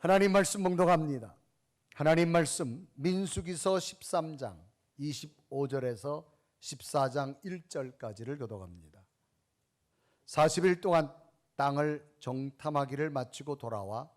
하나님 말씀 봉독합니다. 하나님 말씀 민수기서 13장 25절에서 14장 1절까지를 교독합니다. 40일 동안 땅을 정탐하기를 마치고 돌아와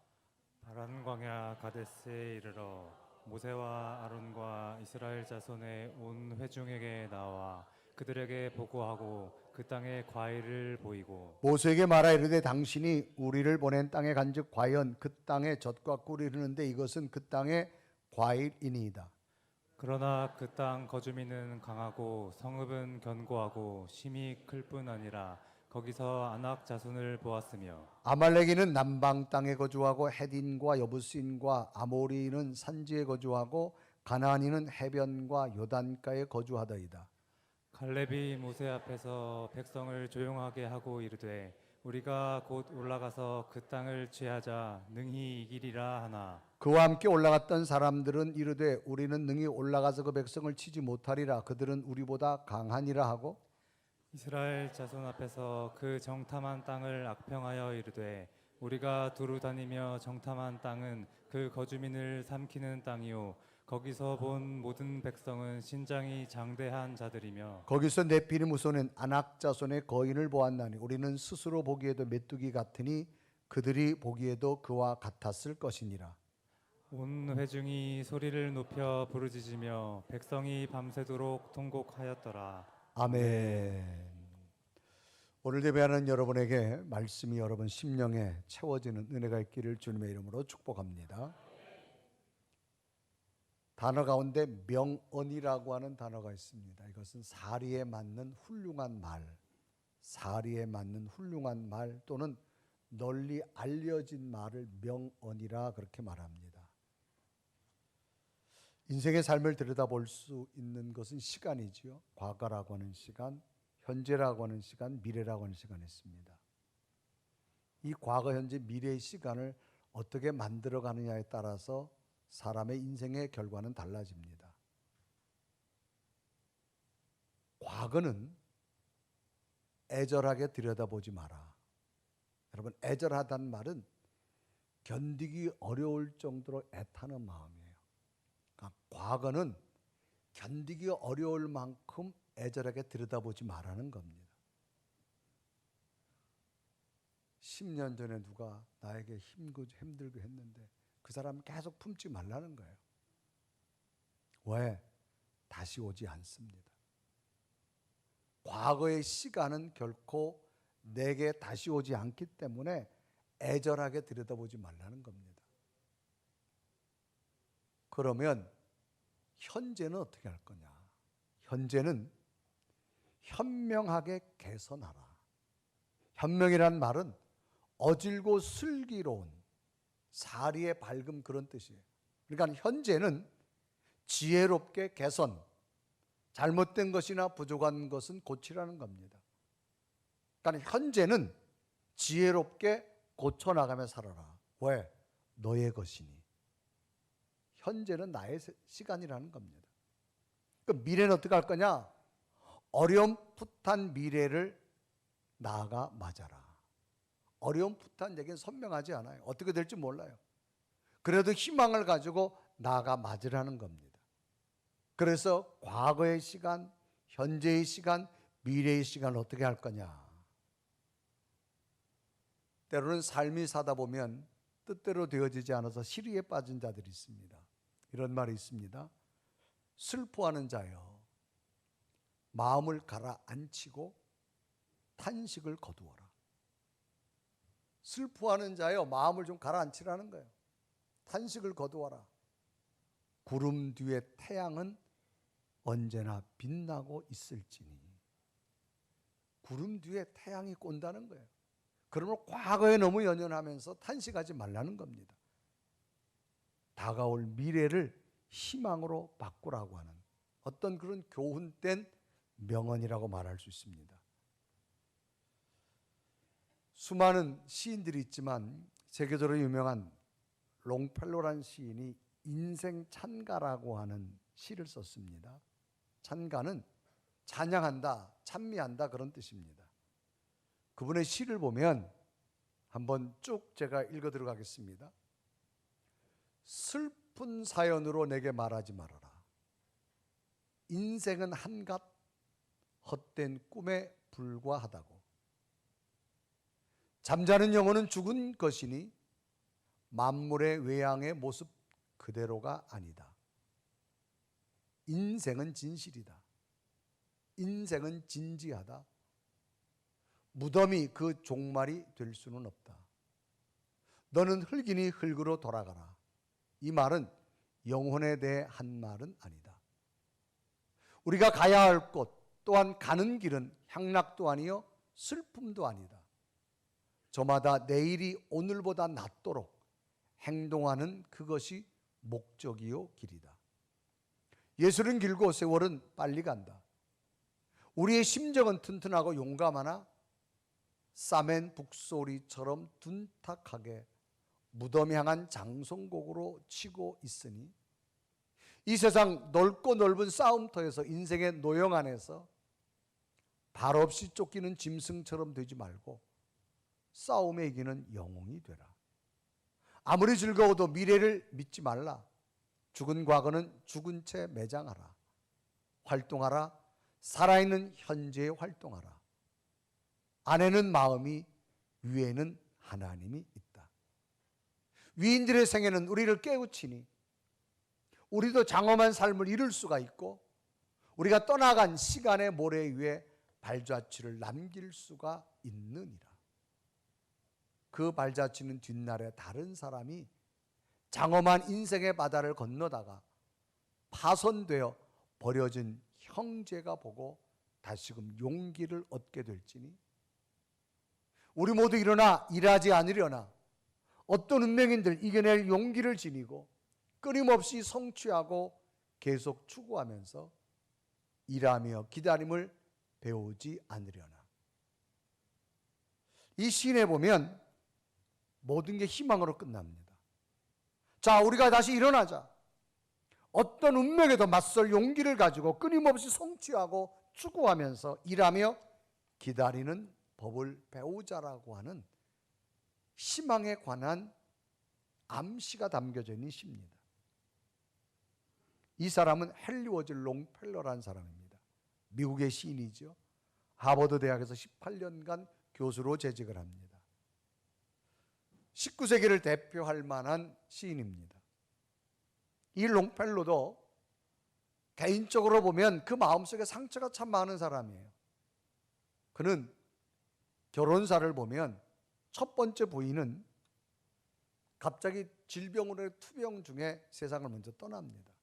바란 광야 가데스에 이르러 모세와 아론과 이스라엘 자손의 온 회중에게 나와 그들에게 보고하고 그 땅의 과일을 보이고 모세에게 말하 이르되 당신이 우리를 보낸 땅에 간즉 과연 그 땅에 젖과 꿀이 흐르는데 이것은 그 땅의 과일이니이다. 그러나 그 땅 거주민은 강하고 성읍은 견고하고 심이 클 뿐 아니라 거기서 아낙 자손을 보았으며 아말렉인은 남방 땅에 거주하고 헤딘과 여부스인과 아모리인은 산지에 거주하고 가나안인은 해변과 요단가에 거주하더이다. 갈렙이 모세 앞에서 백성을 조용하게 하고 이르되 우리가 곧 올라가서 그 땅을 취하자 능히 이기리라 하나 그와 함께 올라갔던 사람들은 이르되 우리는 능히 올라가서 그 백성을 치지 못하리라. 그들은 우리보다 강하니라 하고 이스라엘 자손 앞에서 그 정탐한 땅을 악평하여 이르되 우리가 두루 다니며 정탐한 땅은 그 거주민을 삼키는 땅이요 거기서 본 모든 백성은 신장이 장대한 자들이며 거기서 네피림 후손은 아낙 자손의 거인을 보았나니 우리는 스스로 보기에도 메뚜기 같으니 그들이 보기에도 그와 같았을 것이니라. 온 회중이 소리를 높여 부르짖으며 백성이 밤새도록 통곡하였더라. 아멘. 오늘 예배하는 여러분에게 말씀이 여러분 심령에 채워지는 은혜가 있기를 주님의 이름으로 축복합니다. 단어 가운데 명언이라고 하는 단어가 있습니다. 이것은 사리에 맞는 훌륭한 말, 사리에 맞는 훌륭한 말 또는 널리 알려진 말을 명언이라 그렇게 말합니다. 인생의 삶을 들여다볼 수 있는 것은 시간이지요. 과거라고 하는 시간, 현재라고 하는 시간, 미래라고 하는 시간이 있습니다. 이 과거, 현재, 미래의 시간을 어떻게 만들어가느냐에 따라서 사람의 인생의 결과는 달라집니다. 과거는 애절하게 들여다보지 마라. 여러분, 애절하다는 말은 견디기 어려울 정도로 애타는 마음이에요. 그러니까 과거는 견디기 어려울 만큼 애절하게 들여다보지 말라는 겁니다. 10년 전에 누가 나에게 힘들게 했는데 그 사람 계속 품지 말라는 거예요. 왜? 다시 오지 않습니다. 과거의 시간은 결코 내게 다시 오지 않기 때문에 애절하게 들여다보지 말라는 겁니다. 그러면 현재는 어떻게 할 거냐? 현재는 현명하게 개선하라. 현명이란 말은 어질고 슬기로운 사리의 밝음 그런 뜻이에요. 그러니까 현재는 지혜롭게 개선, 잘못된 것이나 부족한 것은 고치라는 겁니다. 그러니까 현재는 지혜롭게 고쳐나가며 살아라. 왜? 너의 것이니. 현재는 나의 시간이라는 겁니다. 그럼 미래는 어떻게 할 거냐? 어려움풋한 미래를 나아가 맞아라. 어려움풋한 얘기는 선명하지 않아요. 어떻게 될지 몰라요. 그래도 희망을 가지고 나아가 맞으라는 겁니다. 그래서 과거의 시간, 현재의 시간, 미래의 시간을 어떻게 할 거냐? 때로는 삶이 사다 보면 뜻대로 되어지지 않아서 시리에 빠진 자들이 있습니다. 이런 말이 있습니다. 슬퍼하는 자여, 마음을 가라앉히고 탄식을 거두어라. 슬퍼하는 자여, 마음을 좀 가라앉히라는 거예요. 탄식을 거두어라. 구름 뒤에 태양은 언제나 빛나고 있을지니. 구름 뒤에 태양이 꼰다는 거예요. 그러면 과거에 너무 연연하면서 탄식하지 말라는 겁니다. 다가올 미래를 희망으로 바꾸라고 하는 어떤 그런 교훈된 명언이라고 말할 수 있습니다. 수많은 시인들이 있지만 세계적으로 유명한 롱펠로라는 시인이 인생 찬가라고 하는 시를 썼습니다. 찬가는 찬양한다, 찬미한다 그런 뜻입니다. 그분의 시를 보면 한번 쭉 제가 읽어 들어가겠습니다. 슬픈 사연으로 내게 말하지 말아라. 인생은 한갓 헛된 꿈에 불과하다고. 잠자는 영혼은 죽은 것이니 만물의 외양의 모습 그대로가 아니다. 인생은 진실이다. 인생은 진지하다. 무덤이 그 종말이 될 수는 없다. 너는 흙이니 흙으로 돌아가라. 이 말은 영혼에 대해 한 말은 아니다. 우리가 가야 할 곳 또한 가는 길은 향락도 아니요 슬픔도 아니다. 저마다 내일이 오늘보다 낫도록 행동하는 그것이 목적이요 길이다. 예술은 길고 세월은 빨리 간다. 우리의 심정은 튼튼하고 용감하나 싸맨 북소리처럼 둔탁하게 무덤 향한 장송곡으로 치고 있으니 이 세상 넓고 넓은 싸움터에서 인생의 노형 안에서 발 없이 쫓기는 짐승처럼 되지 말고 싸움에 이기는 영웅이 되라. 아무리 즐거워도 미래를 믿지 말라. 죽은 과거는 죽은 채 매장하라. 활동하라. 살아있는 현재에 활동하라. 안에는 마음이, 위에는 하나님이 있다. 위인들의 생애는 우리를 깨우치니 우리도 장엄한 삶을 이룰 수가 있고 우리가 떠나간 시간의 모래 위에 발자취를 남길 수가 있느니라. 그 발자취는 뒷날에 다른 사람이 장엄한 인생의 바다를 건너다가 파손되어 버려진 형제가 보고 다시금 용기를 얻게 될지니 우리 모두 일어나 일하지 않으려나 어떤 운명인들 이겨낼 용기를 지니고 끊임없이 성취하고 계속 추구하면서 일하며 기다림을 배우지 않으려나. 이 시인에 보면 모든 게 희망으로 끝납니다. 자, 우리가 다시 일어나자. 어떤 운명에도 맞설 용기를 가지고 끊임없이 성취하고 추구하면서 일하며 기다리는 법을 배우자라고 하는 희망에 관한 암시가 담겨져 있는 시입니다. 이 사람은 헨리 워즈 롱펠러라는 사람입니다. 미국의 시인이죠. 하버드 대학에서 18년간 교수로 재직을 합니다. 19세기를 대표할 만한 시인입니다. 이 롱펠러도 개인적으로 보면 그 마음속에 상처가 참 많은 사람이에요. 그는 결혼사를 보면 첫 번째 부인은 갑자기 질병으로 투병 중에 세상을 먼저 떠납니다.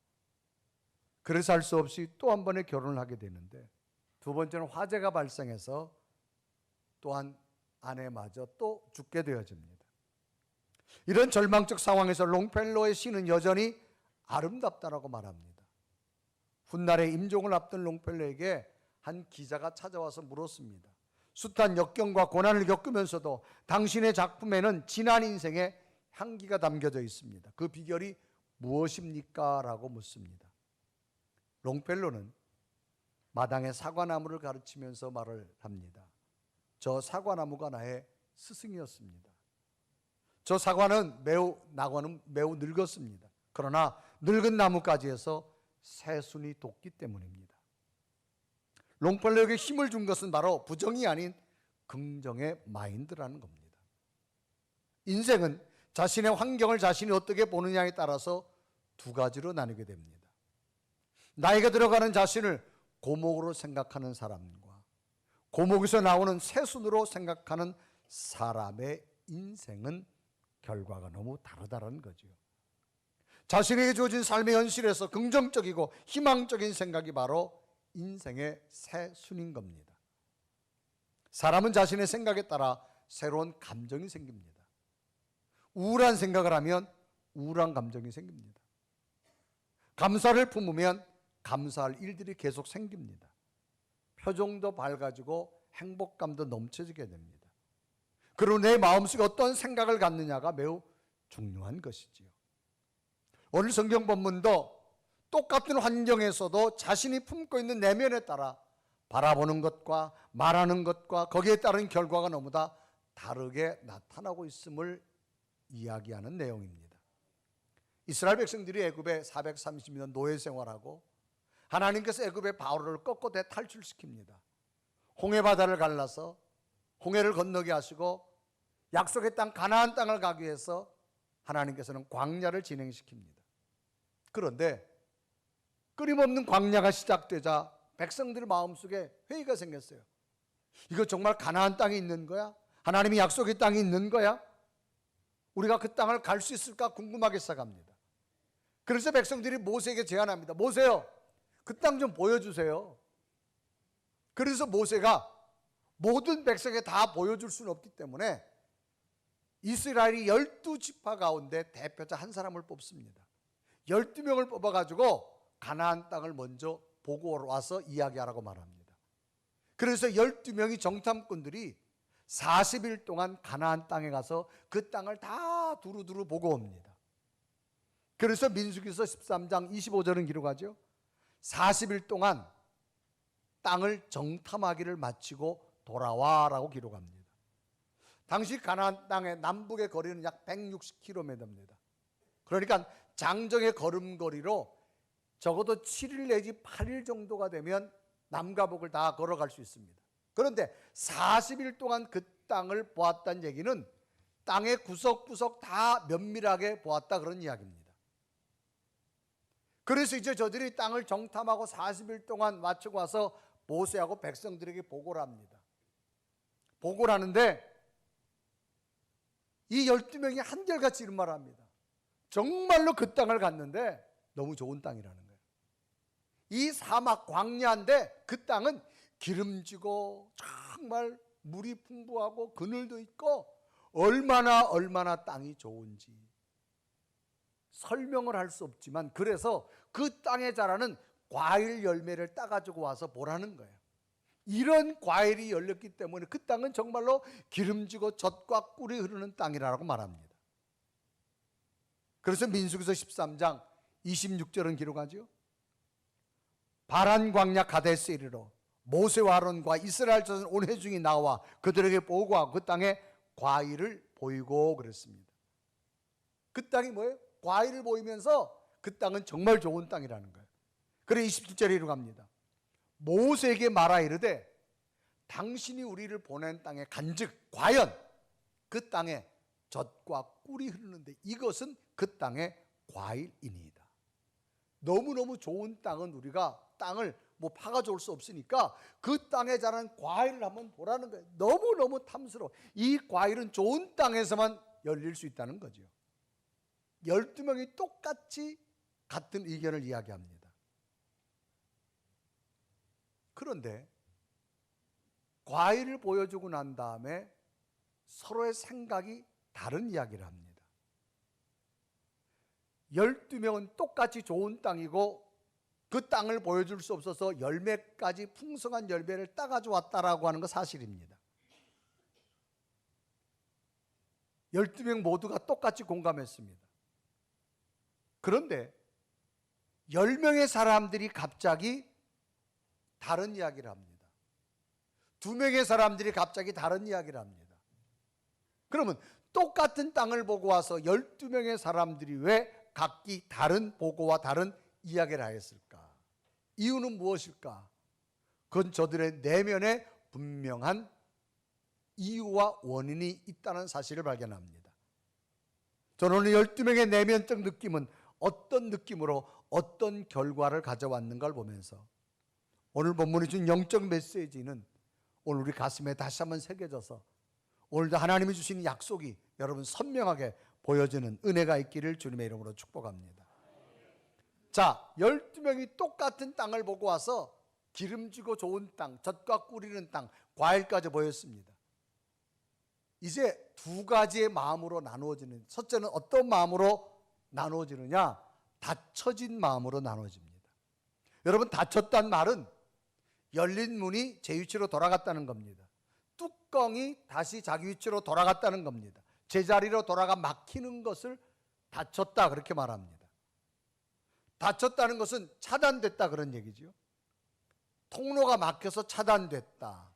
그래서 할 수 없이 또 한 번의 결혼을 하게 되는데 두 번째는 화재가 발생해서 또한 아내마저 또 죽게 되어집니다. 이런 절망적 상황에서 롱펠러의 시는 여전히 아름답다라고 말합니다. 훗날에 임종을 앞둔 롱펠러에게 한 기자가 찾아와서 물었습니다. 숱한 역경과 고난을 겪으면서도 당신의 작품에는 지난 인생의 향기가 담겨져 있습니다. 그 비결이 무엇입니까? 라고 묻습니다. 롱펠러는 마당의 사과나무를 가르치면서 말을 합니다. 저 사과나무가 나의 스승이었습니다. 저 사과는 나무는 매우 늙었습니다. 그러나 늙은 나무까지에서 새순이 돋기 때문입니다. 롱펠러에게 힘을 준 것은 바로 부정이 아닌 긍정의 마인드라는 겁니다. 인생은 자신의 환경을 자신이 어떻게 보느냐에 따라서 두 가지로 나뉘게 됩니다. 나이가 들어가는 자신을 고목으로 생각하는 사람과 고목에서 나오는 새순으로 생각하는 사람의 인생은 결과가 너무 다르다는 거죠. 자신에게 주어진 삶의 현실에서 긍정적이고 희망적인 생각이 바로 인생의 새순인 겁니다. 사람은 자신의 생각에 따라 새로운 감정이 생깁니다. 우울한 생각을 하면 우울한 감정이 생깁니다. 감사를 품으면 감사할 일들이 계속 생깁니다. 표정도 밝아지고 행복감도 넘쳐지게 됩니다. 그리고 내 마음속에 어떤 생각을 갖느냐가 매우 중요한 것이지요. 오늘 성경 본문도 똑같은 환경에서도 자신이 품고 있는 내면에 따라 바라보는 것과 말하는 것과 거기에 따른 결과가 너무 다 다르게 나타나고 있음을 이야기하는 내용입니다. 이스라엘 백성들이 애굽에 430년 노예 생활하고 하나님께서 애굽의 바로를 꺾어대 탈출시킵니다. 홍해 바다를 갈라서 홍해를 건너게 하시고 약속의 땅 가나안 땅을 가기 위해서 하나님께서는 광야를 진행시킵니다. 그런데 끊임없는 광야가 시작되자 백성들 마음속에 회의가 생겼어요. 이거 정말 가나안 땅이 있는 거야? 하나님이 약속의 땅이 있는 거야? 우리가 그 땅을 갈 수 있을까 궁금하게 시작합니다. 그래서 백성들이 모세에게 제안합니다. 모세요, 그 땅 좀 보여주세요. 그래서 모세가 모든 백성에 다 보여줄 수는 없기 때문에 이스라엘이 12지파 가운데 대표자 한 사람을 뽑습니다. 12명을 뽑아가지고 가나안 땅을 먼저 보고 와서 이야기하라고 말합니다. 그래서 12명이 정탐꾼들이 40일 동안 가나안 땅에 가서 그 땅을 다 두루두루 보고 옵니다. 그래서 민수기서 13장 25절은 기록하죠. 40일 동안 땅을 정탐하기를 마치고 돌아와라고 기록합니다. 당시 가나안 땅의 남북의 거리는 약 160km입니다. 그러니까 장정의 걸음거리로 적어도 7일 내지 8일 정도가 되면 남과 북을 다 걸어갈 수 있습니다. 그런데 40일 동안 그 땅을 보았다는 얘기는 땅의 구석구석 다 면밀하게 보았다 그런 이야기입니다. 그래서 이제 저들이 땅을 정탐하고 40일 동안 마치고 와서 모세하고 백성들에게 보고를 합니다. 보고를 하는데 이 12명이 한결같이 이런 말을 합니다. 정말로 그 땅을 갔는데 너무 좋은 땅이라는 거예요. 이 사막 광야인데 그 땅은 기름지고 정말 물이 풍부하고 그늘도 있고 얼마나 땅이 좋은지 설명을 할 수 없지만 그래서 그 땅에 자라는 과일 열매를 따가지고 와서 보라는 거예요. 이런 과일이 열렸기 때문에 그 땅은 정말로 기름지고 젖과 꿀이 흐르는 땅이라고 말합니다. 그래서 민수기서 13장 26절은 기록하죠. 바란 광야 가데스에 이르러 모세와 아론과 이스라엘 자손 온 회중이 나와 그들에게 보고하고 그 땅에 과일을 보이고 그랬습니다. 그 땅이 뭐예요? 과일을 보이면서 그 땅은 정말 좋은 땅이라는 거예요. 그래 27절에 이르갑니다. 모세에게 말하 이르되 당신이 우리를 보낸 땅에 간즉 과연 그 땅에 젖과 꿀이 흐르는데 이것은 그 땅의 과일이니이다. 너무너무 좋은 땅은 우리가 땅을 뭐 파가져올 수 없으니까 그 땅에 자란 과일을 한번 보라는 거예요. 너무너무 탐스러워. 이 과일은 좋은 땅에서만 열릴 수 있다는 거죠. 12명이 똑같이 같은 의견을 이야기합니다. 그런데 과일을 보여주고 난 다음에 서로의 생각이 다른 이야기를 합니다. 12명은 똑같이 좋은 땅이고 그 땅을 보여줄 수 없어서 열매까지 풍성한 열매를 따가지고 왔다라고 하는 거 사실입니다. 12명 모두가 똑같이 공감했습니다. 그런데 10명의 사람들이 갑자기 다른 이야기를 합니다. 2명의 사람들이 갑자기 다른 이야기를 합니다. 그러면 똑같은 땅을 보고 와서 12명의 사람들이 왜 각기 다른 보고와 다른 이야기를 하였을까? 이유는 무엇일까? 그건 저들의 내면에 분명한 이유와 원인이 있다는 사실을 발견합니다. 저는 오늘 12명의 내면적 느낌은 어떤 느낌으로 어떤 결과를 가져왔는가를 보면서 오늘 본문이 준 영적 메시지는 오늘 우리 가슴에 다시 한번 새겨져서 오늘도 하나님이 주신 약속이 여러분 선명하게 보여지는 은혜가 있기를 주님의 이름으로 축복합니다. 자, 12명이 똑같은 땅을 보고 와서 기름지고 좋은 땅, 젖과 꿀이는 땅, 과일까지 보였습니다. 이제 두 가지의 마음으로 나누어지는, 첫째는 어떤 마음으로 나누어지느냐? 닫혀진 마음으로 나누어집니다. 여러분, 닫혔단 말은 열린 문이 제 위치로 돌아갔다는 겁니다. 뚜껑이 다시 자기 위치로 돌아갔다는 겁니다. 제자리로 돌아가 막히는 것을 닫혔다 그렇게 말합니다. 닫혔다는 것은 차단됐다 그런 얘기죠. 통로가 막혀서 차단됐다,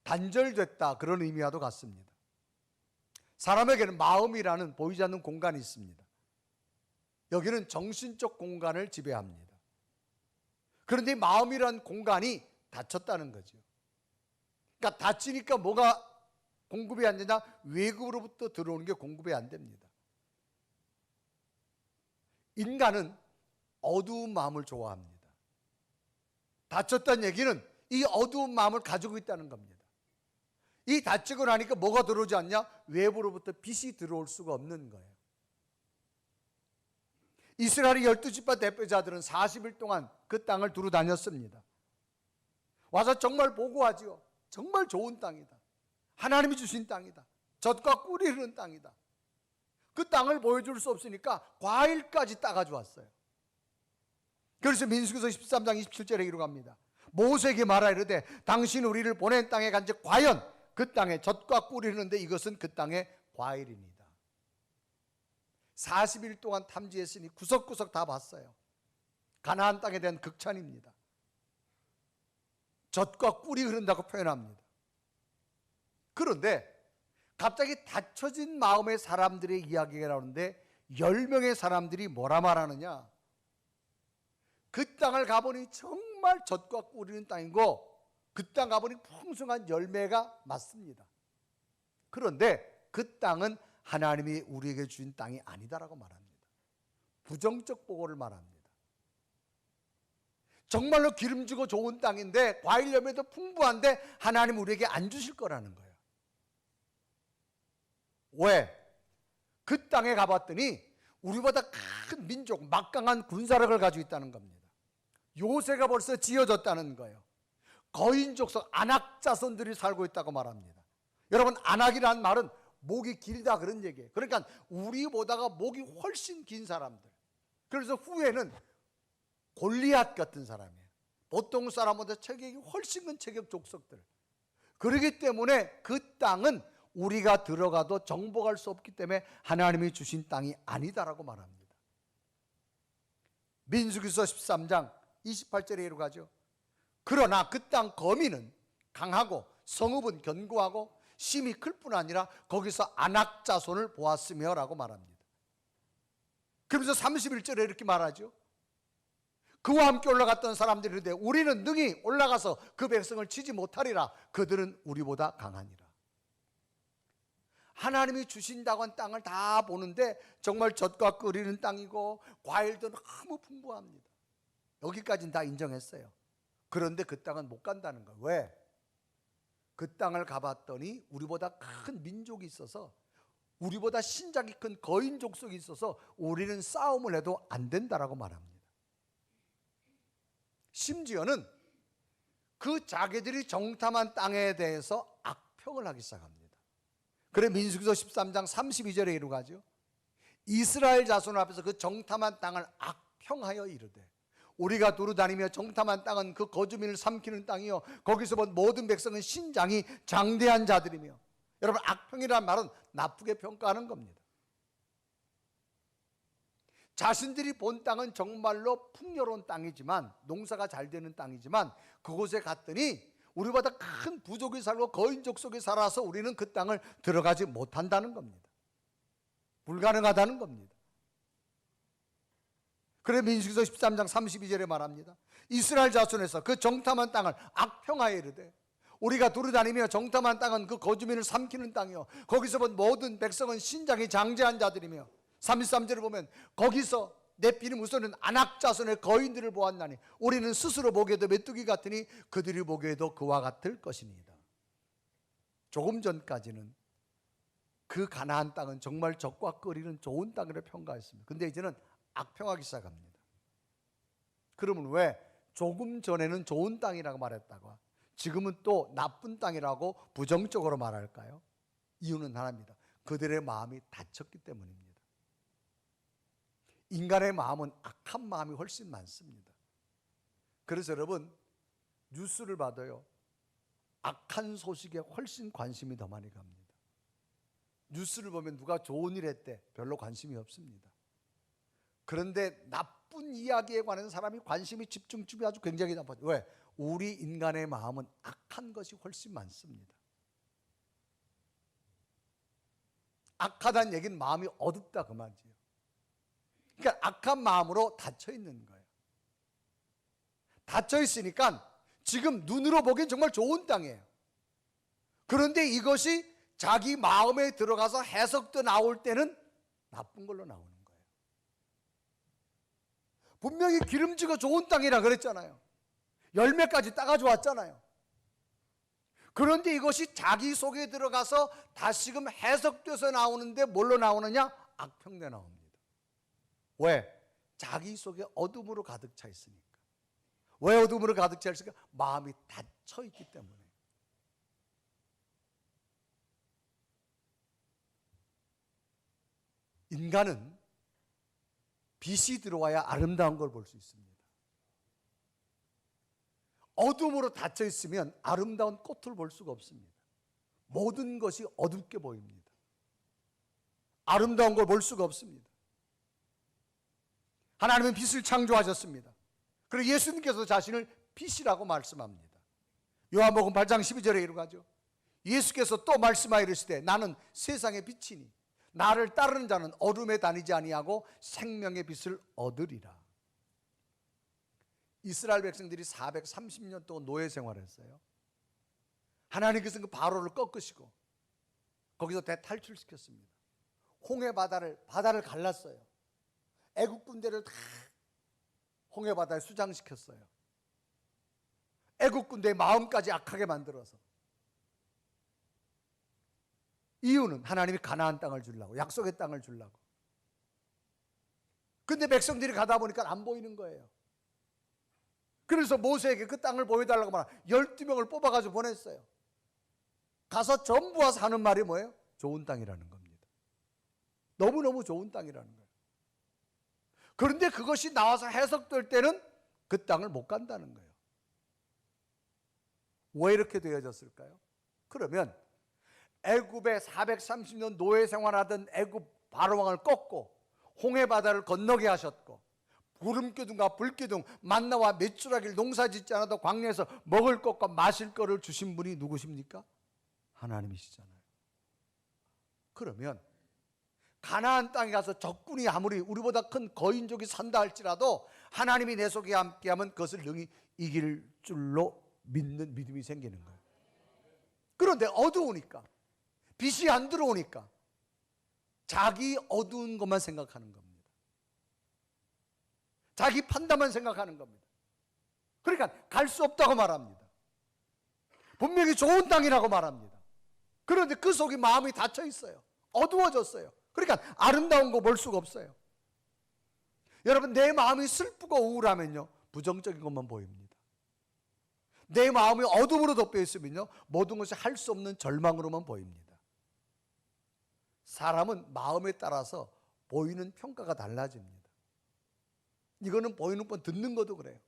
단절됐다 그런 의미와도 같습니다. 사람에게는 마음이라는 보이지 않는 공간이 있습니다. 여기는 정신적 공간을 지배합니다. 그런데 이 마음이라는 공간이 닫혔다는 거죠. 그러니까 닫히니까 뭐가 공급이 안 되냐? 외국으로부터 들어오는 게 공급이 안 됩니다. 인간은 어두운 마음을 좋아합니다. 닫혔다는 얘기는 이 어두운 마음을 가지고 있다는 겁니다. 이 닫히고 나니까 뭐가 들어오지 않냐? 외부로부터 빛이 들어올 수가 없는 거예요. 이스라엘의 12지파 대표자들은 40일 동안 그 땅을 두루 다녔습니다. 와서 정말 보고하지요. 정말 좋은 땅이다. 하나님이 주신 땅이다. 젖과 꿀이 흐르는 땅이다. 그 땅을 보여줄 수 없으니까 과일까지 따가지고 왔어요. 그래서 민수기서 13장 27절에 이루갑니다. 모세에게 말하 이르되 당신 우리를 보낸 땅에 간즉 과연 그 땅에 젖과 꿀이 흐르는데 이것은 그 땅의 과일입니다. 40일 동안 탐지했으니 구석구석 다 봤어요. 가나안 땅에 대한 극찬입니다. 젖과 꿀이 흐른다고 표현합니다. 그런데 갑자기 닫혀진 마음의 사람들의 이야기가 나오는데 10명의 사람들이 뭐라 말하느냐? 그 땅을 가보니 정말 젖과 꿀이 흐르는 땅이고 그 땅 가보니 풍성한 열매가 맞습니다. 그런데 그 땅은 하나님이 우리에게 주신 땅이 아니다라고 말합니다. 부정적 보고를 말합니다. 정말로 기름지고 좋은 땅인데 과일 열매도 풍부한데 하나님 우리에게 안 주실 거라는 거예요. 왜? 그 땅에 가봤더니 우리보다 큰 민족, 막강한 군사력을 가지고 있다는 겁니다. 요새가 벌써 지어졌다는 거예요. 거인족속 안악 자손들이 살고 있다고 말합니다. 여러분, 안악이라는 말은 목이 길다 그런 얘기예요. 그러니까 우리보다가 목이 훨씬 긴 사람들. 그래서 후에는 골리앗 같은 사람이에요. 보통 사람보다 체격이 훨씬 큰 체격 족속들. 그렇기 때문에 그 땅은 우리가 들어가도 정복할 수 없기 때문에 하나님이 주신 땅이 아니다라고 말합니다. 민수기서 13장 28절에 이루가죠. 그러나 그 땅 거민은 강하고 성읍은 견고하고 심이 클 뿐 아니라 거기서 안악 자손을 보았으며 라고 말합니다. 그러면서 31절에 이렇게 말하죠. 그와 함께 올라갔던 사람들이 이르되 우리는 능히 올라가서 그 백성을 치지 못하리라. 그들은 우리보다 강하니라. 하나님이 주신다고 한 땅을 다 보는데 정말 젖과 끓이는 땅이고 과일도 너무 풍부합니다. 여기까지는 다 인정했어요. 그런데 그 땅은 못 간다는 거예요. 왜? 그 땅을 가봤더니 우리보다 큰 민족이 있어서 우리보다 신장이 큰 거인 족속이 있어서 우리는 싸움을 해도 안 된다라고 말합니다. 심지어는 그 자기들이 정탐한 땅에 대해서 악평을 하기 시작합니다. 그래 민수기서 13장 32절에 이루가죠. 이스라엘 자손 앞에서 그 정탐한 땅을 악평하여 이르되 우리가 두루 다니며 정탐한 땅은 그 거주민을 삼키는 땅이요 거기서 본 모든 백성은 신장이 장대한 자들이며. 여러분, 악평이라는 말은 나쁘게 평가하는 겁니다. 자신들이 본 땅은 정말로 풍요로운 땅이지만 농사가 잘 되는 땅이지만 그곳에 갔더니 우리보다 큰 부족이 살고 거인족 속에 살아서 우리는 그 땅을 들어가지 못한다는 겁니다. 불가능하다는 겁니다. 그래 민수기서 13장 32절에 말합니다. 이스라엘 자손에서 그 정탐한 땅을 악평하여 이르되 우리가 두루 다니며 정탐한 땅은 그 거주민을 삼키는 땅이요 거기서 본 모든 백성은 신장이 장제한 자들이며 33절을 보면 거기서 내피는 우선은 안악 자손의 거인들을 보았나니 우리는 스스로 보기에도 메뚜기 같으니 그들이 보기에도 그와 같을 것이니이다. 조금 전까지는 그 가나안 땅은 정말 젖과 끓이는 좋은 땅이라고 평가했습니다. 근데 이제는 악평하기 시작합니다. 그러면 왜 조금 전에는 좋은 땅이라고 말했다가 지금은 또 나쁜 땅이라고 부정적으로 말할까요? 이유는 하나입니다. 그들의 마음이 닫혔기 때문입니다. 인간의 마음은 악한 마음이 훨씬 많습니다. 그래서 여러분 뉴스를 봐도요 악한 소식에 훨씬 관심이 더 많이 갑니다. 뉴스를 보면 누가 좋은 일 했대 별로 관심이 없습니다. 그런데 나쁜 이야기에 관한 사람이 관심이 집중점이 아주 굉장히 나빠요. 왜? 우리 인간의 마음은 악한 것이 훨씬 많습니다. 악하다는 얘기는 마음이 어둡다 그 말이에요. 그러니까 악한 마음으로 닫혀 있는 거예요. 닫혀 있으니까 지금 눈으로 보기엔 정말 좋은 땅이에요. 그런데 이것이 자기 마음에 들어가서 해석도 나올 때는 나쁜 걸로 나오는 거예요. 분명히 기름지고 좋은 땅이라 그랬잖아요. 열매까지 따가지고 왔잖아요. 그런데 이것이 자기 속에 들어가서 다시금 해석돼서 나오는데 뭘로 나오느냐? 악평내 나옵니다. 왜? 자기 속에 어둠으로 가득 차 있으니까. 왜 어둠으로 가득 차 있을까? 마음이 닫혀 있기 때문에. 인간은 빛이 들어와야 아름다운 걸 볼 수 있습니다. 어둠으로 닫혀 있으면 아름다운 꽃을 볼 수가 없습니다. 모든 것이 어둡게 보입니다. 아름다운 걸 볼 수가 없습니다. 하나님은 빛을 창조하셨습니다. 그리고 예수님께서 자신을 빛이라고 말씀합니다. 요한복음 8장 12절에 이렇게 하죠. 예수께서 또 말씀하여 이르시되 나는 세상의 빛이니 나를 따르는 자는 어둠에 다니지 아니하고 생명의 빛을 얻으리라. 이스라엘 백성들이 430년 동안 노예 생활했어요. 하나님께서 그 바로를 꺾으시고 거기서 대탈출시켰습니다. 홍해 바다를 갈랐어요. 애국 군대를 다 홍해 바다에 수장시켰어요. 애국 군대의 마음까지 악하게 만들어서. 이유는 하나님이 가나안 땅을 주려고, 약속의 땅을 주려고. 근데 백성들이 가다 보니까 안 보이는 거예요. 그래서 모세에게 그 땅을 보여달라고 말하 12명을 뽑아가지고 보냈어요. 가서 전부 와서 하는 말이 뭐예요? 좋은 땅이라는 겁니다. 너무너무 좋은 땅이라는 거예요. 그런데 그것이 나와서 해석될 때는 그 땅을 못 간다는 거예요. 왜 이렇게 되어졌을까요? 그러면 애굽에 430년 노예 생활하던 애굽 바로왕을 꺾고 홍해 바다를 건너게 하셨고 구름기둥과 불기둥, 만나와 메추라기를 농사짓지 않아도 광야에서 먹을 것과 마실 것을 주신 분이 누구십니까? 하나님이시잖아요. 그러면 가나안 땅에 가서 적군이 아무리 우리보다 큰 거인족이 산다 할지라도 하나님이 내 속에 함께하면 그것을 능히 이길 줄로 믿는 믿음이 생기는 거예요. 그런데 어두우니까, 빛이 안 들어오니까 자기 어두운 것만 생각하는 겁니다. 자기 판단만 생각하는 겁니다. 그러니까 갈 수 없다고 말합니다. 분명히 좋은 땅이라고 말합니다. 그런데 그 속에 마음이 닫혀 있어요. 어두워졌어요. 그러니까 아름다운 거 볼 수가 없어요. 여러분, 내 마음이 슬프고 우울하면요 부정적인 것만 보입니다. 내 마음이 어둠으로 덮여 있으면요 모든 것이 할 수 없는 절망으로만 보입니다. 사람은 마음에 따라서 보이는 평가가 달라집니다. 이거는 보이는 건 듣는 것도 그래요.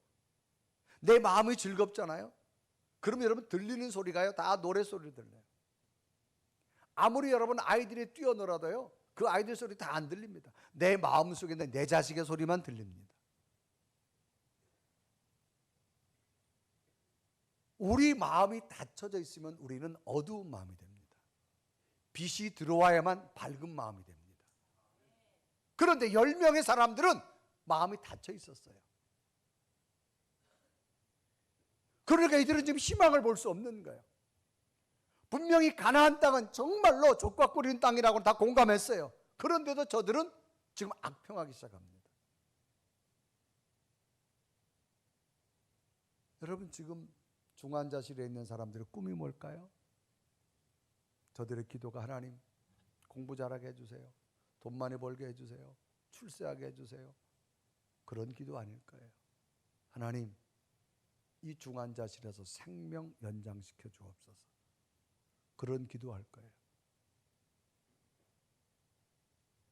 내 마음이 즐겁잖아요. 그러면 여러분 들리는 소리가요 다 노래소리 들려요. 아무리 여러분 아이들이 뛰어놀아도요 그 아이들 소리 다 안 들립니다. 내 마음속에 있는 내 자식의 소리만 들립니다. 우리 마음이 닫혀져 있으면 우리는 어두운 마음이 됩니다. 빛이 들어와야만 밝은 마음이 됩니다. 그런데 10명의 사람들은 마음이 닫혀 있었어요. 그러니까 이들은 지금 희망을 볼 수 없는 거예요. 분명히 가나안 땅은 정말로 족과 꿀인 땅이라고 다 공감했어요. 그런데도 저들은 지금 악평하기 시작합니다. 여러분, 지금 중환자실에 있는 사람들의 꿈이 뭘까요? 저들의 기도가 하나님 공부 잘하게 해주세요. 돈 많이 벌게 해주세요. 출세하게 해주세요. 그런 기도 아닐 거예요. 하나님, 이 중환자실에서 생명 연장시켜 주옵소서. 그런 기도할 거예요.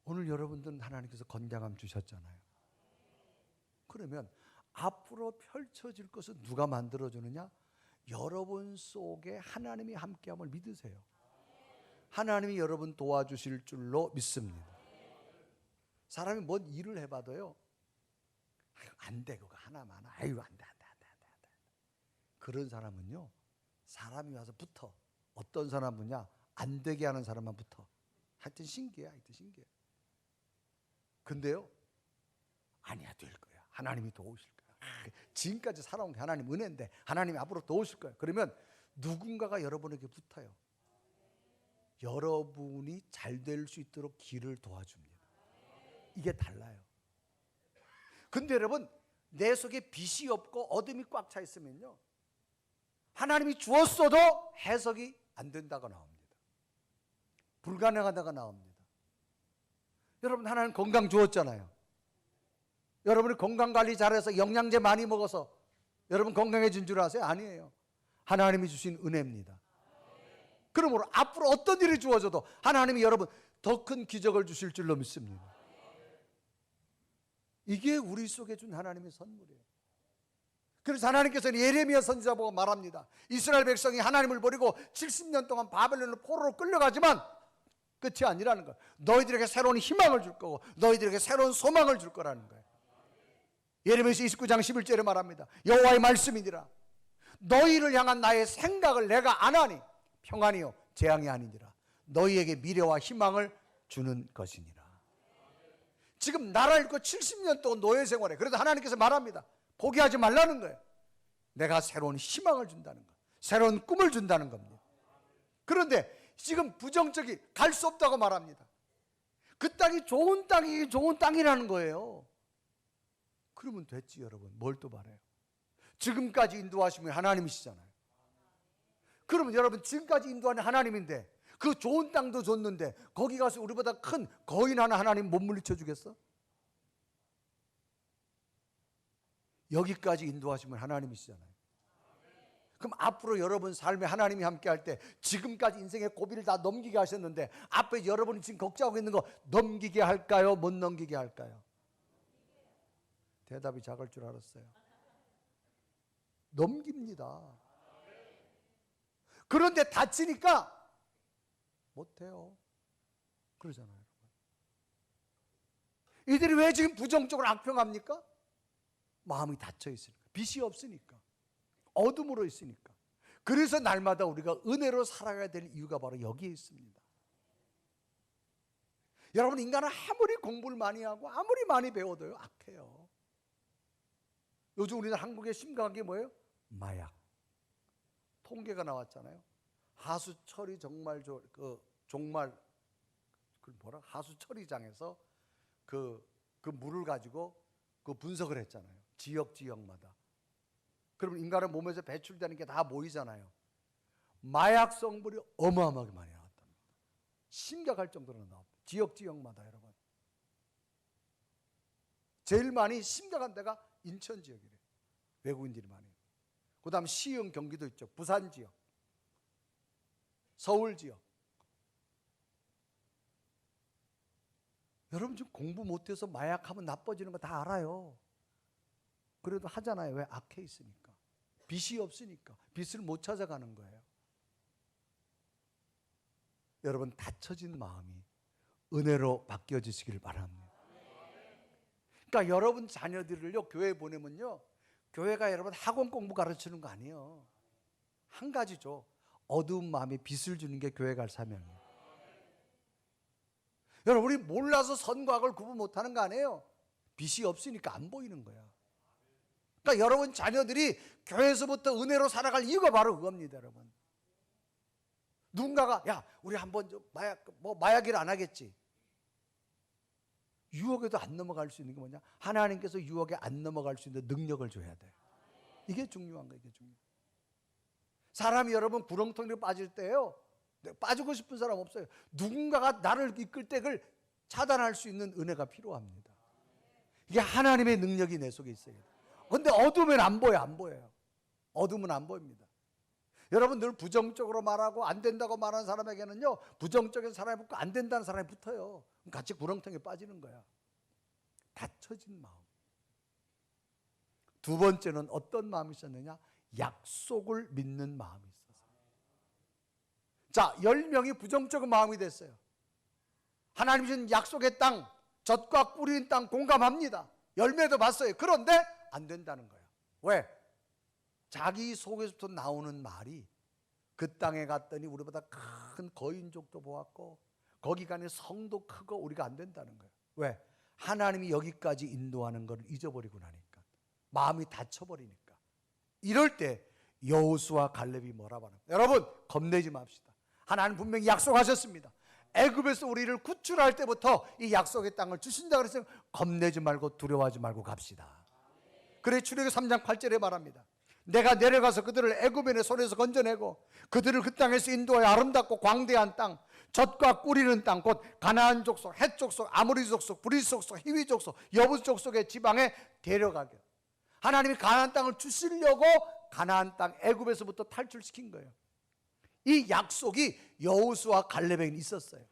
오늘 여러분들은 하나님께서 건강함 주셨잖아요. 그러면 앞으로 펼쳐질 것은 누가 만들어주느냐? 여러분 속에 하나님이 함께함을 믿으세요. 하나님이 여러분 도와주실 줄로 믿습니다. 사람이 뭔 일을 해봐도요 안 돼, 그거 하나만, 아유 안 돼. 그런 사람은요 사람이 와서 붙어. 어떤 사람은요 안 되게 하는 사람만 붙어. 하여튼 신기해. 근데요, 아니야, 될 거야. 하나님이 도우실 거야. 지금까지 살아온 게 하나님 은혜인데 하나님이 앞으로 도우실 거야. 그러면 누군가가 여러분에게 붙어요. 여러분이 잘 될 수 있도록 길을 도와줍니다. 이게 달라요. 근데 여러분, 내 속에 빛이 없고 어둠이 꽉 차 있으면요, 하나님이 주었어도 해석이 안 된다고 나옵니다. 불가능하다가 나옵니다. 여러분, 하나님 건강 주었잖아요. 여러분이 건강관리 잘해서 영양제 많이 먹어서 여러분 건강해진 줄 아세요? 아니에요. 하나님이 주신 은혜입니다. 그러므로 앞으로 어떤 일이 주어져도 하나님이 여러분 더 큰 기적을 주실 줄로 믿습니다. 이게 우리 속에 준 하나님의 선물이에요. 그래서 하나님께서는 예레미야 선지자 보고 말합니다. 이스라엘 백성이 하나님을 버리고 70년 동안 바벨론으로 포로로 끌려가지만 끝이 아니라는 거예요. 너희들에게 새로운 희망을 줄 거고 너희들에게 새로운 소망을 줄 거라는 거예요. 예레미야서 29장 11절에 말합니다. 여호와의 말씀이니라. 너희를 향한 나의 생각을 내가 아나니 평안이요 재앙이 아니니라. 너희에게 미래와 희망을 주는 것이니라. 지금 나라 잃고 70년 동안 노예 생활해. 그래도 하나님께서 말합니다. 포기하지 말라는 거예요. 내가 새로운 희망을 준다는 거, 새로운 꿈을 준다는 겁니다. 그런데 지금 부정적이 갈 수 없다고 말합니다. 그 땅이 좋은 땅이라는 거예요. 그러면 됐지 여러분. 뭘 또 바래요? 지금까지 인도하시면 하나님이시잖아요. 그러면 여러분 지금까지 인도하는 하나님인데 그 좋은 땅도 줬는데 거기 가서 우리보다 큰 거인 하나님 못 물리쳐 주겠어? 여기까지 인도하시면 하나님이시잖아요. 그럼 앞으로 여러분 삶에 하나님이 함께 할 때 지금까지 인생의 고비를 다 넘기게 하셨는데 앞에 여러분이 지금 걱정하고 있는 거 넘기게 할까요? 못 넘기게 할까요? 대답이 작을 줄 알았어요. 넘깁니다. 그런데 다치니까 못해요. 그러잖아요. 이들이 왜 지금 부정적으로 악평합니까? 마음이 닫혀 있으니까, 빛이 없으니까, 어둠으로 있으니까. 그래서 날마다 우리가 은혜로 살아가야 될 이유가 바로 여기에 있습니다. 여러분, 인간은 아무리 공부를 많이 하고 아무리 많이 배워도요 악해요. 요즘 우리는 한국에 심각한 게 뭐예요? 마약. 통계가 나왔잖아요. 하수처리 하수처리장에서 그 물을 가지고 그 분석을 했잖아요. 지역마다. 그러면 인간의 몸에서 배출되는 게 다 모이잖아요. 마약 성분이 어마어마하게 많이 나왔답니다. 심각할 정도로 나왔다. 지역마다 여러분. 제일 많이 심각한 데가 인천 지역이래요. 외국인들이 많이. 그 다음 시흥 경기도 있죠. 부산 지역, 서울 지역. 여러분 지금 공부 못해서 마약하면 나빠지는 거 다 알아요. 그래도 하잖아요. 왜? 악해 있으니까. 빛이 없으니까. 빛을 못 찾아가는 거예요. 여러분 닫혀진 마음이 은혜로 바뀌어지시길 바랍니다. 그러니까 여러분 자녀들을요 교회에 보내면요, 교회가 여러분 학원 공부 가르치는 거 아니에요. 한 가지죠. 어두운 마음에 빛을 주는 게 교회 갈 사명이에요. 여러분 우리 몰라서 선과 악을 구분 못하는 거 아니에요. 빛이 없으니까 안 보이는 거야. 그러니까 여러분 자녀들이 교회에서부터 은혜로 살아갈 이유가 바로 그겁니다. 여러분 누군가가 야 우리 한번 마약일 안 하겠지. 유혹에도 안 넘어갈 수 있는 게 뭐냐? 하나님께서 유혹에 안 넘어갈 수 있는 능력을 줘야 돼. 이게 중요한 거예요. 이게 중요해요. 사람이 여러분 구렁텅이로 빠질 때요, 빠지고 싶은 사람 없어요. 누군가가 나를 이끌 때를 차단할 수 있는 은혜가 필요합니다. 이게 하나님의 능력이 내 속에 있어요. 그런데 어두우면 안 보여요. 어두우면 안 보입니다. 여러분 늘 부정적으로 말하고 안 된다고 말하는 사람에게는요, 부정적인 사람이 붙고 안 된다는 사람이 붙어요. 그럼 같이 구렁텅이에 빠지는 거야. 닫혀진 마음. 두 번째는 어떤 마음이 있었느냐? 약속을 믿는 마음이 있었어요. 자, 10명이 부정적인 마음이 됐어요. 하나님 주신 약속의 땅, 젖과 꿀인 땅 공감합니다. 열매도 봤어요. 그런데 안 된다는 거예요. 왜? 자기 속에서부터 나오는 말이 그 땅에 갔더니 우리보다 큰 거인족도 보았고 거기 가는 성도 크고 우리가 안 된다는 거예요. 왜? 하나님이 여기까지 인도하는 걸 잊어버리고 나니까, 마음이 닫혀버리니까. 이럴 때 여호수아 갈렙이 뭐라고 하는 거예요? 여러분, 겁내지 맙시다. 하나님 분명히 약속하셨습니다. 애굽에서 우리를 구출할 때부터 이 약속의 땅을 주신다 그랬어요. 겁내지 말고 두려워하지 말고 갑시다. 그래 출애굽기 3장 8절에 말합니다. 내가 내려가서 그들을 애굽인의 손에서 건져내고 그들을 그 땅에서 인도하여 아름답고 광대한 땅, 젖과 꿀이는 땅, 곧 가나안 족속, 헷 족속, 아모리 족속, 브리스 족속, 히위 족속, 여부스 족속의 지방에 데려가게. 하나님이 가나안 땅을 주시려고 가나안 땅 애굽에서부터 탈출시킨 거예요. 이 약속이 여호수아 갈렙에게 있었어요.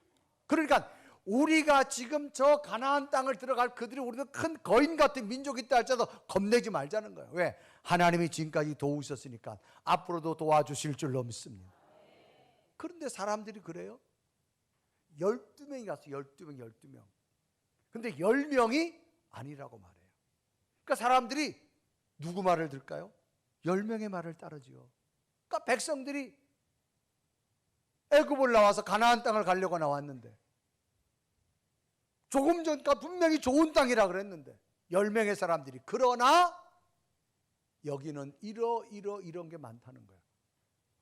그러니까 우리가 지금 저 가나안 땅을 들어갈 그들이 우리는 큰 거인 같은 민족이 있다 할지라도 겁내지 말자는 거예요. 왜? 하나님이 지금까지 도우셨으니까 앞으로도 도와주실 줄로 믿습니다. 그런데 사람들이 그래요? 12명이 갔어요. 12명. 근데 10명이 아니라고 말해요. 그러니까 사람들이 누구 말을 들을까요? 10명의 말을 따르지요. 그러니까 백성들이 애굽을 나와서 가나안 땅을 가려고 나왔는데, 조금 전까 분명히 좋은 땅이라 그랬는데 10명의 사람들이, 그러나 여기는 이런 게 많다는 거예요.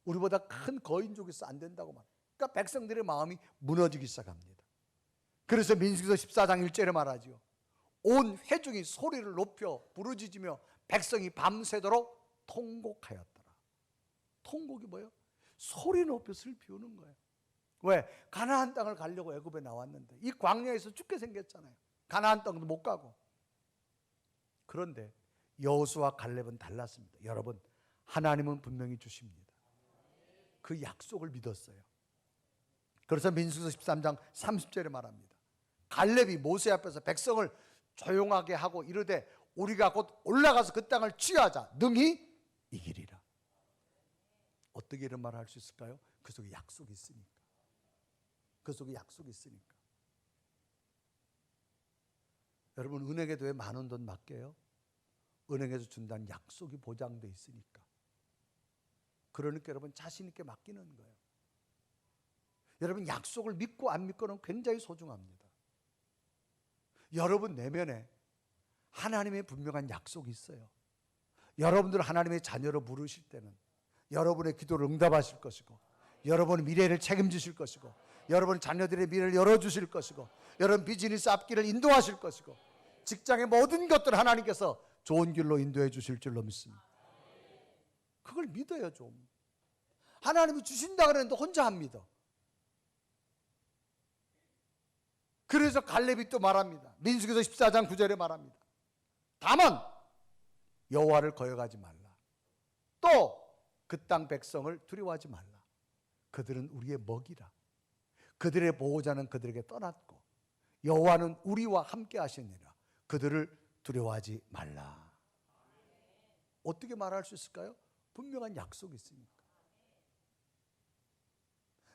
우리보다 큰 거인족이 있어 안 된다고 말해요. 그러니까 백성들의 마음이 무너지기 시작합니다. 그래서 민수기서 14장 1절에 말하죠. 온 회중이 소리를 높여 부르짖으며 백성이 밤새도록 통곡하였더라. 통곡이 뭐예요? 소리 높여 슬피 우는 거예요. 왜? 가나안 땅을 가려고 애굽에 나왔는데 이 광야에서 죽게 생겼잖아요. 가나안 땅도 못 가고. 그런데 여호수아 갈렙은 달랐습니다. 여러분, 하나님은 분명히 주십니다. 그 약속을 믿었어요. 그래서 민수기서 13장 30절에 말합니다. 갈렙이 모세 앞에서 백성을 조용하게 하고 이르되 우리가 곧 올라가서 그 땅을 취하자 능히 이기리라. 어떻게 이런 말을 할 수 있을까요? 그 속에 약속이 있으니까. 그 속에 약속이 있으니까. 여러분, 은행에도 왜 많은 돈 맡겨요? 은행에서 준다는 약속이 보장돼 있으니까. 그러니까 여러분 자신 있게 맡기는 거예요. 여러분, 약속을 믿고 안 믿고는 굉장히 소중합니다. 여러분 내면에 하나님의 분명한 약속이 있어요. 여러분들 하나님의 자녀로 부르실 때는 여러분의 기도를 응답하실 것이고, 여러분의 미래를 책임지실 것이고, 여러분 자녀들의 미래를 열어주실 것이고, 여러분 비즈니스 앞길을 인도하실 것이고, 직장의 모든 것들을 하나님께서 좋은 길로 인도해 주실 줄로 믿습니다. 그걸 믿어요. 좀 하나님이 주신다 그랬는데 혼자 안 믿어. 그래서 갈렙이 또 말합니다. 민수기서 14장 9절에 말합니다. 다만 여호와를 거역하지 말라. 또 그 땅 백성을 두려워하지 말라. 그들은 우리의 먹이라. 그들의 보호자는 그들에게 떠났고 여호와는 우리와 함께 하시니라. 그들을 두려워하지 말라. 어떻게 말할 수 있을까요? 분명한 약속이 있으니까.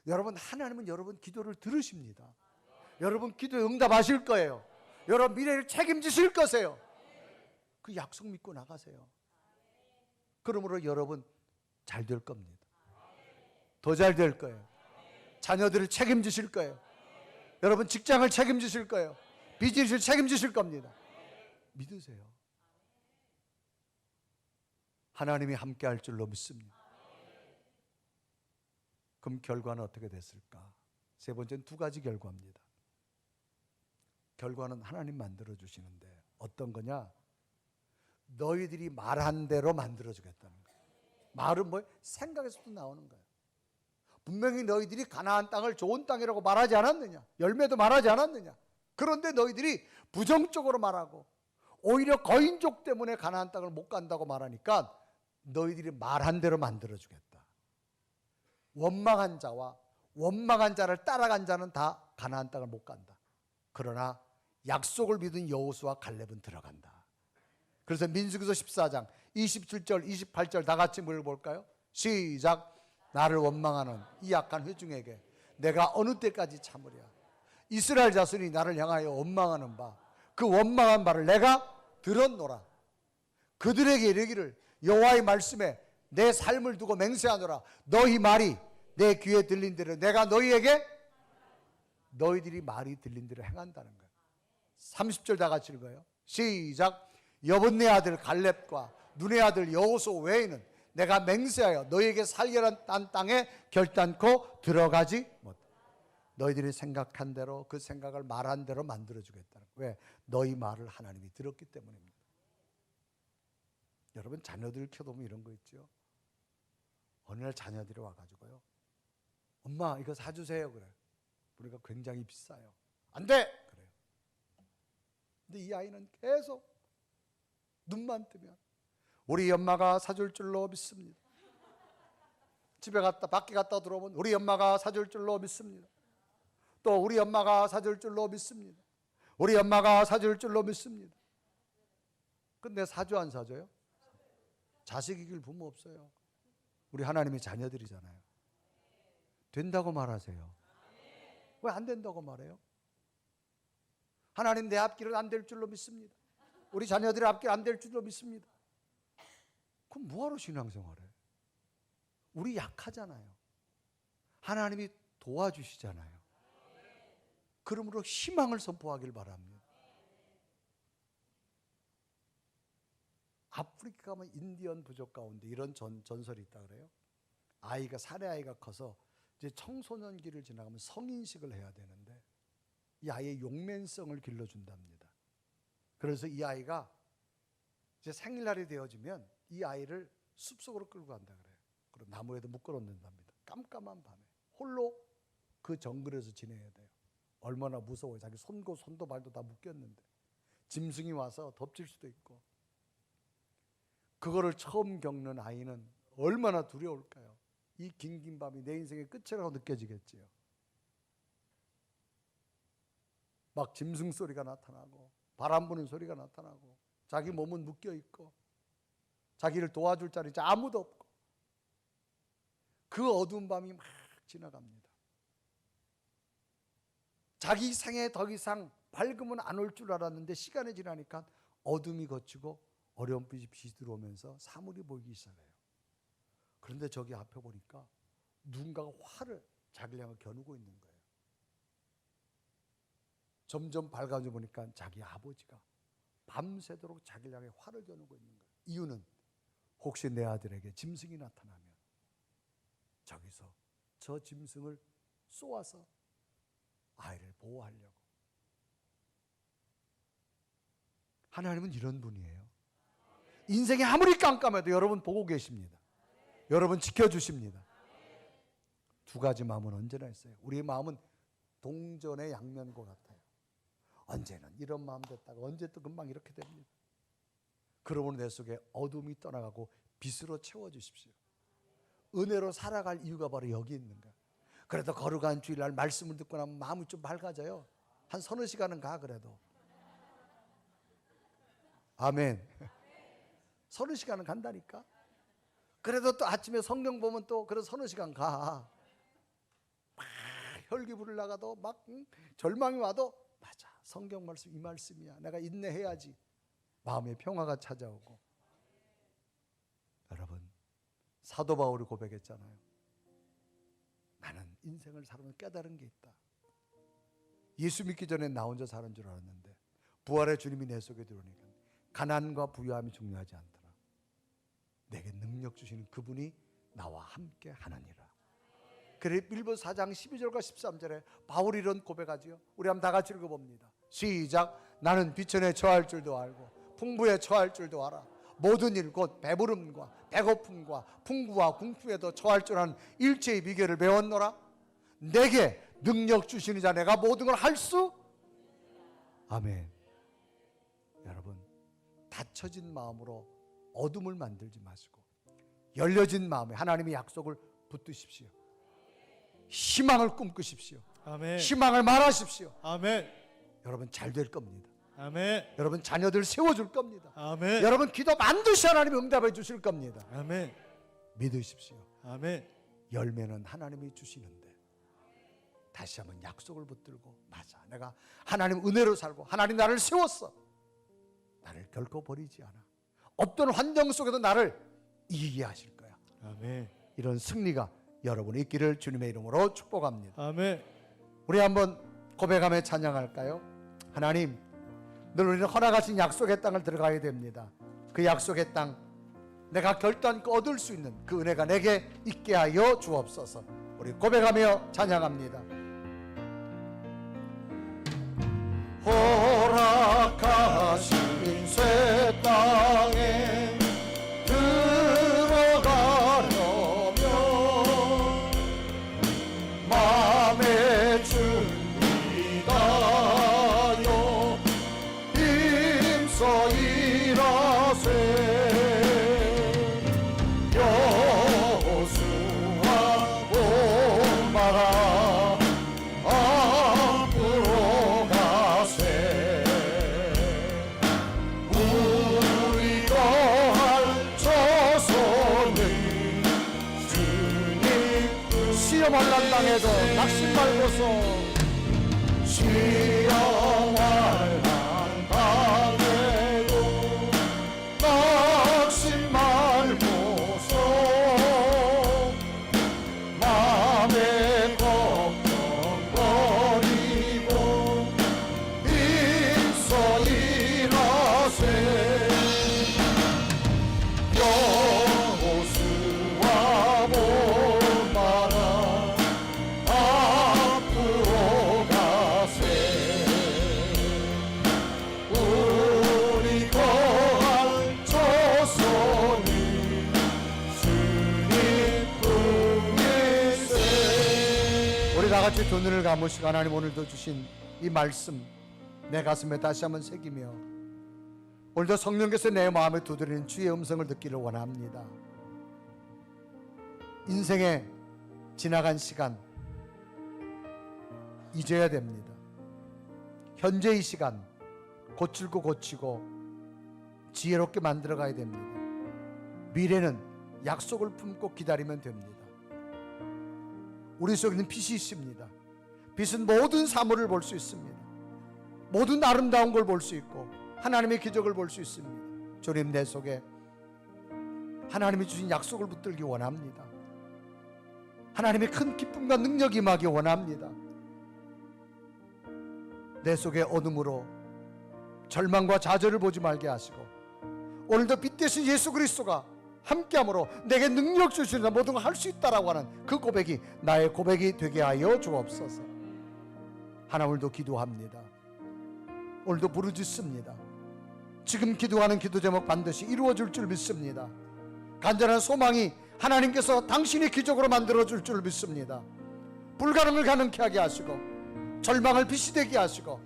여러분, 하나님은 여러분 기도를 들으십니다. 여러분 기도에 응답하실 거예요. 여러분 미래를 책임지실 거세요. 그 약속 믿고 나가세요. 그러므로 여러분 잘 될 겁니다. 더 잘 될 거예요. 자녀들을 책임지실 거예요. 여러분 직장을 책임지실 거예요. 비즈니스를 책임지실 겁니다. 믿으세요. 하나님이 함께 할 줄로 믿습니다. 그럼 결과는 어떻게 됐을까? 세 번째는 두 가지 결과입니다. 결과는 하나님 만들어주시는데 어떤 거냐? 너희들이 말한 대로 만들어주겠다는 거예요. 말은 뭐예요? 생각에서도 나오는 거예요. 분명히 너희들이 가나안 땅을 좋은 땅이라고 말하지 않았느냐? 열매도 말하지 않았느냐? 그런데 너희들이 부정적으로 말하고 오히려 거인족 때문에 가나안 땅을 못 간다고 말하니까 너희들이 말한 대로 만들어주겠다. 원망한 자와 원망한 자를 따라간 자는 다 가나안 땅을 못 간다. 그러나 약속을 믿은 여호수아 갈렙은 들어간다. 그래서 민수기서 14장 27절 28절 다 같이 읽어볼까요? 시작. 나를 원망하는 이 약한 회중에게 내가 어느 때까지 참으랴. 이스라엘 자손이 나를 향하여 원망하는 바 그 원망한 바를 내가 들었노라. 그들에게 이르기를 여호와의 말씀에 내 삶을 두고 맹세하노라. 너희 말이 내 귀에 들린 대로 내가 너희에게 너희들이 말이 들린 대로 행한다는 거예요. 30절 다 같이 읽어요. 시작. 여분네 아들 갈렙과 눈의 아들 여호수 외에는 내가 맹세하여 너희에게 살게란 땅에 결단코 들어가지 못. 너희들이 생각한 대로 그 생각을 말한 대로 만들어주겠다는 거예요. 왜? 너희 말을 하나님이 들었기 때문입니다. 여러분 자녀들 키워보면 이런 거 있죠. 어느 날 자녀들이 와가지고요, 엄마 이거 사주세요 그래. 그러니까 굉장히 비싸요. 안 돼! 그래요. 근데 이 아이는 계속 눈만 뜨면 우리 엄마가 사줄 줄로 믿습니다. 집에 갔다 밖에 갔다 들어오면 우리 엄마가 사줄 줄로 믿습니다. 또 우리 엄마가 사줄 줄로 믿습니다. 우리 엄마가 사줄 줄로 믿습니다. 근데 사주 안 사줘요? 자식 이길 부모 없어요. 우리 하나님의 자녀들이잖아요. 된다고 말하세요. 왜 안 된다고 말해요? 하나님 내 앞길은 안 될 줄로 믿습니다. 우리 자녀들의 앞길 안 될 줄로 믿습니다. 그럼 뭐하러 신앙생활해? 우리 약하잖아요. 하나님이 도와주시잖아요. 그러므로 희망을 선포하길 바랍니다. 아프리카 가면 인디언 부족 가운데 이런 전설이 있다 그래요. 아이가 사내 아이가 커서 이제 청소년기를 지나가면 성인식을 해야 되는데 이 아이의 용맹성을 길러준답니다. 그래서 이 아이가 이제 생일날이 되어지면 이 아이를 숲속으로 끌고 간다 그래요. 그리고 나무에도 묶어놓는답니다. 깜깜한 밤에 홀로 그 정글에서 지내야 돼요. 얼마나 무서워요. 자기 손도 발도 다 묶였는데 짐승이 와서 덮칠 수도 있고. 그거를 처음 겪는 아이는 얼마나 두려울까요? 이 긴 밤이 내 인생의 끝이라고 느껴지겠지요. 막 짐승 소리가 나타나고 바람 부는 소리가 나타나고 자기 몸은 묶여 있고 자기를 도와줄 자리 아무도 없고 그 어두운 밤이 막 지나갑니다. 자기 생에 더 이상 밝음은 안 올 줄 알았는데 시간이 지나니까 어둠이 걷히고 어려운 빛이 들어오면서 사물이 보이기 시작해요. 그런데 저기 앞에 보니까 누군가가 활을 자기를 향해 겨누고 있는 거예요. 점점 밝아져 보니까 자기 아버지가 밤새도록 자기를 향해 활을 겨누고 있는 거예요. 이유는 혹시 내 아들에게 짐승이 나타나면 저기서 저 짐승을 쏘아서 아이를 보호하려고. 하나님은 이런 분이에요. 인생이 아무리 깜깜해도 여러분 보고 계십니다. 여러분 지켜주십니다. 두 가지 마음은 언제나 있어요. 우리의 마음은 동전의 양면과 같아요. 언제는 이런 마음 됐다가 언제 또 금방 이렇게 됩니다. 그러므로 내 속에 어둠이 떠나가고 빛으로 채워주십시오. 은혜로 살아갈 이유가 바로 여기 있는 거예요. 그래도 거룩한 주일날 말씀을 듣고 나면 마음이 좀 밝아져요. 한 서너 시간은 가 그래도. 아멘. 서너 시간은 간다니까. 그래도 또 아침에 성경 보면 또 그래도 서너 시간 가. 막 혈기 부르다가도 막 절망이 와도 맞아. 성경 말씀 이 말씀이야. 내가 인내해야지. 마음의 평화가 찾아오고. 여러분 사도 바울이 고백했잖아요. 나는 인생을 살면 깨달은 게 있다. 예수 믿기 전에 나 혼자 사는 줄 알았는데 부활의 주님이 내 속에 들어오니까 가난과 부유함이 중요하지 않더라. 내게 능력 주시는 그분이 나와 함께 하느니라. 그래 빌보서 4장 12절과 13절에 바울이 이런 고백하지요. 우리 한번 다 같이 읽어봅니다. 시작. 나는 비천에 처할 줄도 알고 풍부에 처할 줄도 알아. 모든 일 곧 배부름과 배고픔과 풍부와 궁핍에도 처할 줄 아는 일체의 비결을 배웠노라. 내게 능력 주시는 자 내가 모든 걸 할 수. 아멘. 여러분 닫혀진 마음으로 어둠을 만들지 마시고 열려진 마음에 하나님의 약속을 붙드십시오. 희망을 꿈꾸십시오. 아멘. 희망을 말하십시오. 아멘. 여러분 잘 될 겁니다. 아멘. 여러분 자녀들 세워줄 겁니다. 아멘. 여러분 기도 반드시 하나님이 응답해 주실 겁니다. 아멘. 믿으십시오. 아멘. 열매는 하나님이 주시는데 다시 한번 약속을 붙들고 맞아 내가 하나님 은혜로 살고 하나님 나를 세웠어. 나를 결코 버리지 않아. 어떤 환경 속에도 나를 이기게 하실 거야. 아멘. 이런 승리가 여러분이 있기를 주님의 이름으로 축복합니다. 아멘. 우리 한번 고백하며 찬양할까요? 하나님, 늘 우리는 허락하신 약속의 땅을 들어가야 됩니다. 그 약속의 땅, 내가 결단 얻을 수 있는 그 은혜가 내게 있게 하여 주옵소서. 우리 고백하며 찬양합니다. 허락하신 새 땅에 들어가려면 마음의 준비가요 힘써 일하세. 여호수아 오마라 앞으로 가세. 우리 거할 저소는 주님 시험할 날 땅에도 낙심 말고서 시험할 날 땅에도 낙심 말고서 맘에 걱정거리고 있어 일하세. 여호수아 보마라 앞으로 가세. 우리 거할 저소는 주님 뿐이세. 우리 다같이 두 눈을 감으시고 하나님 오늘도 주신 이 말씀 내 가슴에 다시 한번 새기며 오늘도 성령께서 내 마음에 두드리는 주의 음성을 듣기를 원합니다. 인생의 지나간 시간 잊어야 됩니다. 현재 이 시간 고칠 거 고치고 지혜롭게 만들어 가야 됩니다. 미래는 약속을 품고 기다리면 됩니다. 우리 속에는 빛이 있습니다. 빛은 모든 사물을 볼 수 있습니다. 모든 아름다운 걸 볼 수 있고 하나님의 기적을 볼 수 있습니다. 주님, 내 속에 하나님이 주신 약속을 붙들기 원합니다. 하나님의 큰 기쁨과 능력이 임하기 원합니다. 내 속에 어둠으로 절망과 좌절을 보지 말게 하시고 오늘도 빛 대신 예수 그리스도가 함께함으로 내게 능력 주시는 모든 걸 할 수 있다라고 하는 그 고백이 나의 고백이 되게 하여 주옵소서. 하나 오늘도 기도합니다. 오늘도 부르짖습니다. 지금 기도하는 기도 제목 반드시 이루어질 줄 믿습니다. 간절한 소망이 하나님께서 당신의 기적으로 만들어줄 줄 믿습니다. 불가능을 가능케 하게 하시고 절망을 빛이 되게 하시고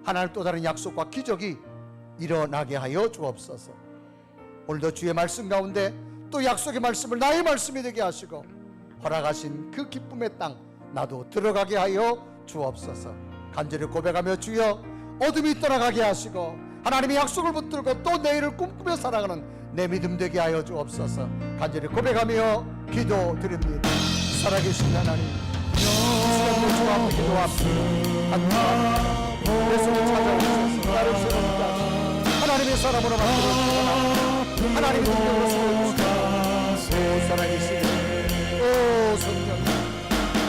하나님 또 다른 약속과 기적이 일어나게 하여 주옵소서. 오늘도 주의 말씀 가운데 또 약속의 말씀을 나의 말씀이 되게 하시고 허락하신 그 기쁨의 땅 나도 들어가게 하여 주옵소서. 간절히 고백하며 주여 어둠이 떠나가게 하시고 하나님의 약속을 붙들고 또 내일을 꿈꾸며 살아가는 내 믿음 되게 하여 주옵소서. 간절히 고백하며 기도드립니다. 살아계신 하나님, 시간도 주 앞에 기도합니다. 내 속에 찾아오셔서 나를 새롭게 하시고 하나님의 사람으로 만들어주시고 하나님의 능력으로 세워주시고 오 살아계신 오 성령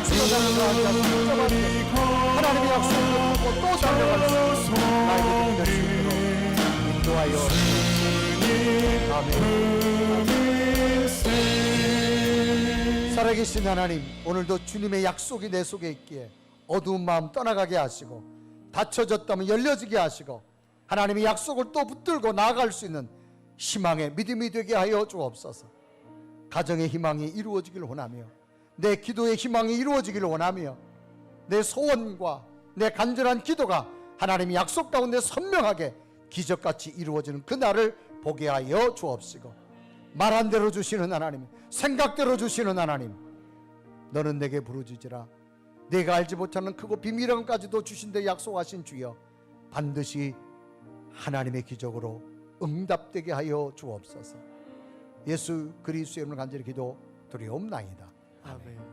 주여 달려가자 하나님의 약속을 붙들고 또 달려갈 수 있는 나에게 될 수 있도록 인도하여 아멘. 살아계신 하나님, 오늘도 주님의 약속이 내 속에 있기에 어두운 마음 떠나가게 하시고 닫혀졌다면 열려지게 하시고 하나님의 약속을 또 붙들고 나아갈 수 있는 희망의 믿음이 되게 하여 주옵소서. 가정의 희망이 이루어지기를 원하며 내 기도의 희망이 이루어지기를 원하며 내 소원과 내 간절한 기도가 하나님의 약속 가운데 선명하게 기적같이 이루어지는 그날을 보게 하여 주옵시고 말한 대로 주시는 하나님, 생각대로 주시는 하나님, 너는 내게 부르짖으라 내가 알지 못하는 크고 비밀한 것까지도 주신데 약속하신 주여 반드시 하나님의 기적으로 응답되게 하여 주옵소서. 예수 그리스도의 이름으로 간절히 기도 드리옵나이다. 아멘.